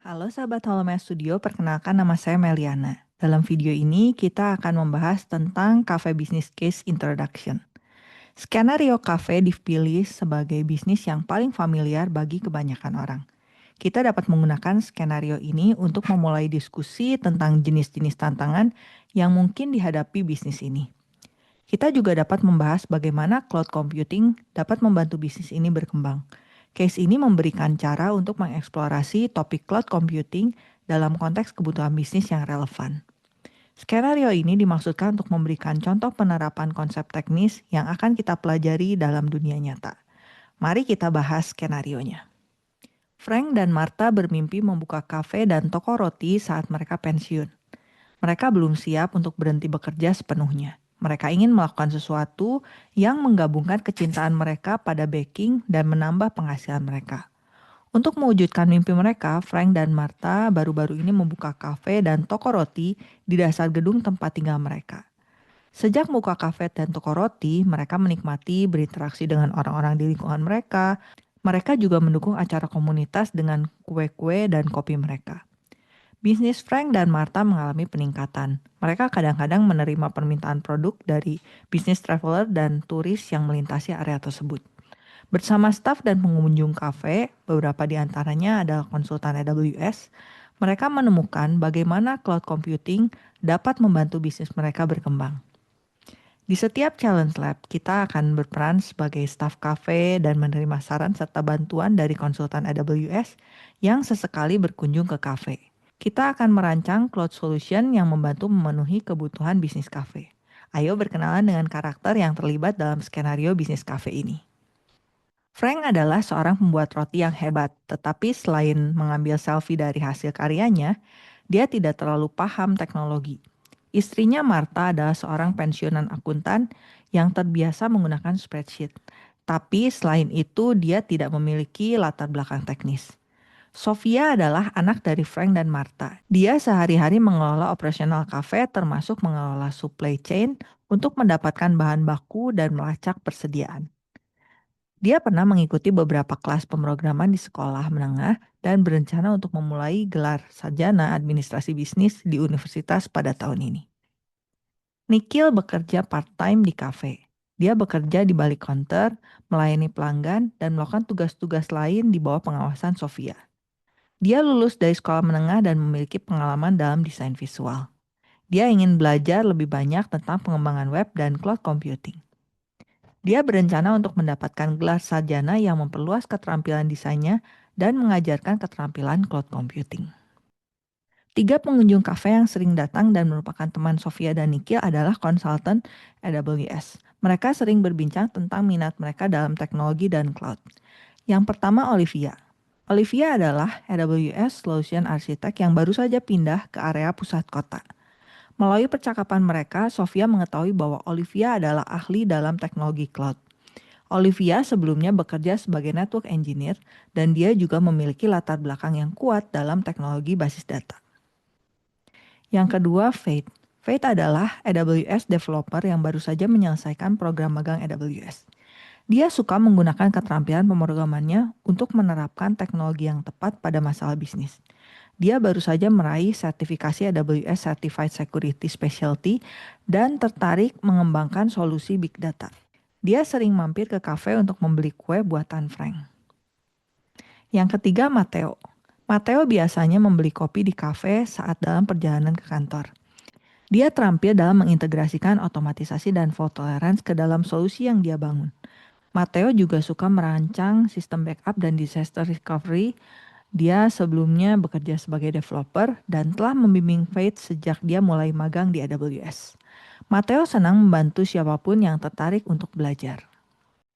Halo sahabat Holomea Studio, perkenalkan nama saya Meliana. Dalam video ini kita akan membahas tentang Cafe Business Case Introduction. Skenario cafe dipilih sebagai bisnis yang paling familiar bagi kebanyakan orang. Kita dapat menggunakan skenario ini untuk memulai diskusi tentang jenis-jenis tantangan yang mungkin dihadapi bisnis ini. Kita juga dapat membahas bagaimana cloud computing dapat membantu bisnis ini berkembang. Case ini memberikan cara untuk mengeksplorasi topik cloud computing dalam konteks kebutuhan bisnis yang relevan. Skenario ini dimaksudkan untuk memberikan contoh penerapan konsep teknis yang akan kita pelajari dalam dunia nyata. Mari kita bahas skenarionya. Frank dan Martha bermimpi membuka kafe dan toko roti saat mereka pensiun. Mereka belum siap untuk berhenti bekerja sepenuhnya. Mereka ingin melakukan sesuatu yang menggabungkan kecintaan mereka pada baking dan menambah penghasilan mereka. Untuk mewujudkan mimpi mereka, Frank dan Martha baru-baru ini membuka kafe dan toko roti di dasar gedung tempat tinggal mereka. Sejak membuka kafe dan toko roti, mereka menikmati berinteraksi dengan orang-orang di lingkungan mereka. Mereka juga mendukung acara komunitas dengan kue-kue dan kopi mereka. Bisnis Frank dan Martha mengalami peningkatan. Mereka kadang-kadang menerima permintaan produk dari bisnis traveler dan turis yang melintasi area tersebut. Bersama staf dan pengunjung kafe, beberapa di antaranya adalah konsultan AWS, mereka menemukan bagaimana cloud computing dapat membantu bisnis mereka berkembang. Di setiap challenge lab, kita akan berperan sebagai staf kafe dan menerima saran serta bantuan dari konsultan AWS yang sesekali berkunjung ke kafe. Kita akan merancang cloud solution yang membantu memenuhi kebutuhan bisnis kafe. Ayo berkenalan dengan karakter yang terlibat dalam skenario bisnis kafe ini. Frank adalah seorang pembuat roti yang hebat, tetapi selain mengambil selfie dari hasil karyanya, dia tidak terlalu paham teknologi. Istrinya Martha adalah seorang pensiunan akuntan yang terbiasa menggunakan spreadsheet. Tapi selain itu, dia tidak memiliki latar belakang teknis. Sofia adalah anak dari Frank dan Martha. Dia sehari-hari mengelola operasional kafe termasuk mengelola supply chain untuk mendapatkan bahan baku dan melacak persediaan. Dia pernah mengikuti beberapa kelas pemrograman di sekolah menengah dan berencana untuk memulai gelar sarjana administrasi bisnis di universitas pada tahun ini. Nikhil bekerja part-time di kafe. Dia bekerja di balik counter, melayani pelanggan, dan melakukan tugas-tugas lain di bawah pengawasan Sofia. Dia lulus dari sekolah menengah dan memiliki pengalaman dalam desain visual. Dia ingin belajar lebih banyak tentang pengembangan web dan cloud computing. Dia berencana untuk mendapatkan gelar sarjana yang memperluas keterampilan desainnya dan mengajarkan keterampilan cloud computing. 3 pengunjung kafe yang sering datang dan merupakan teman Sofia dan Nikhil adalah konsultan AWS. Mereka sering berbincang tentang minat mereka dalam teknologi dan cloud. Yang pertama Olivia. Olivia adalah AWS Solution Architect yang baru saja pindah ke area pusat kota. Melalui percakapan mereka, Sofia mengetahui bahwa Olivia adalah ahli dalam teknologi cloud. Olivia sebelumnya bekerja sebagai network engineer dan dia juga memiliki latar belakang yang kuat dalam teknologi basis data. Yang kedua, Faith. Faith adalah AWS developer yang baru saja menyelesaikan program magang AWS. Dia suka menggunakan keterampilan pemrogramannya untuk menerapkan teknologi yang tepat pada masalah bisnis. Dia baru saja meraih sertifikasi AWS Certified Security Specialty dan tertarik mengembangkan solusi big data. Dia sering mampir ke kafe untuk membeli kue buatan Frank. Yang ketiga, Matteo. Matteo biasanya membeli kopi di kafe saat dalam perjalanan ke kantor. Dia terampil dalam mengintegrasikan otomatisasi dan fault tolerance ke dalam solusi yang dia bangun. Matteo juga suka merancang sistem backup dan disaster recovery. Dia sebelumnya bekerja sebagai developer dan telah membimbing Faith sejak dia mulai magang di AWS. Matteo senang membantu siapapun yang tertarik untuk belajar.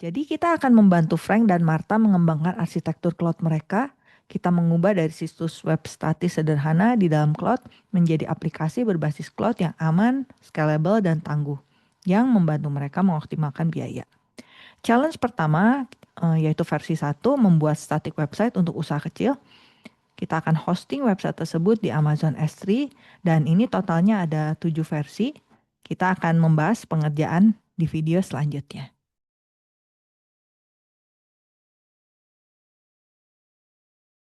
Jadi kita akan membantu Frank dan Martha mengembangkan arsitektur cloud mereka. Kita mengubah dari situs web statis sederhana di dalam cloud menjadi aplikasi berbasis cloud yang aman, scalable, dan tangguh, yang membantu mereka mengoptimalkan biaya. Challenge pertama yaitu versi 1, membuat static website untuk usaha kecil. Kita akan hosting website tersebut di Amazon S3 dan ini totalnya ada 7 versi. Kita akan membahas pengerjaan di video selanjutnya.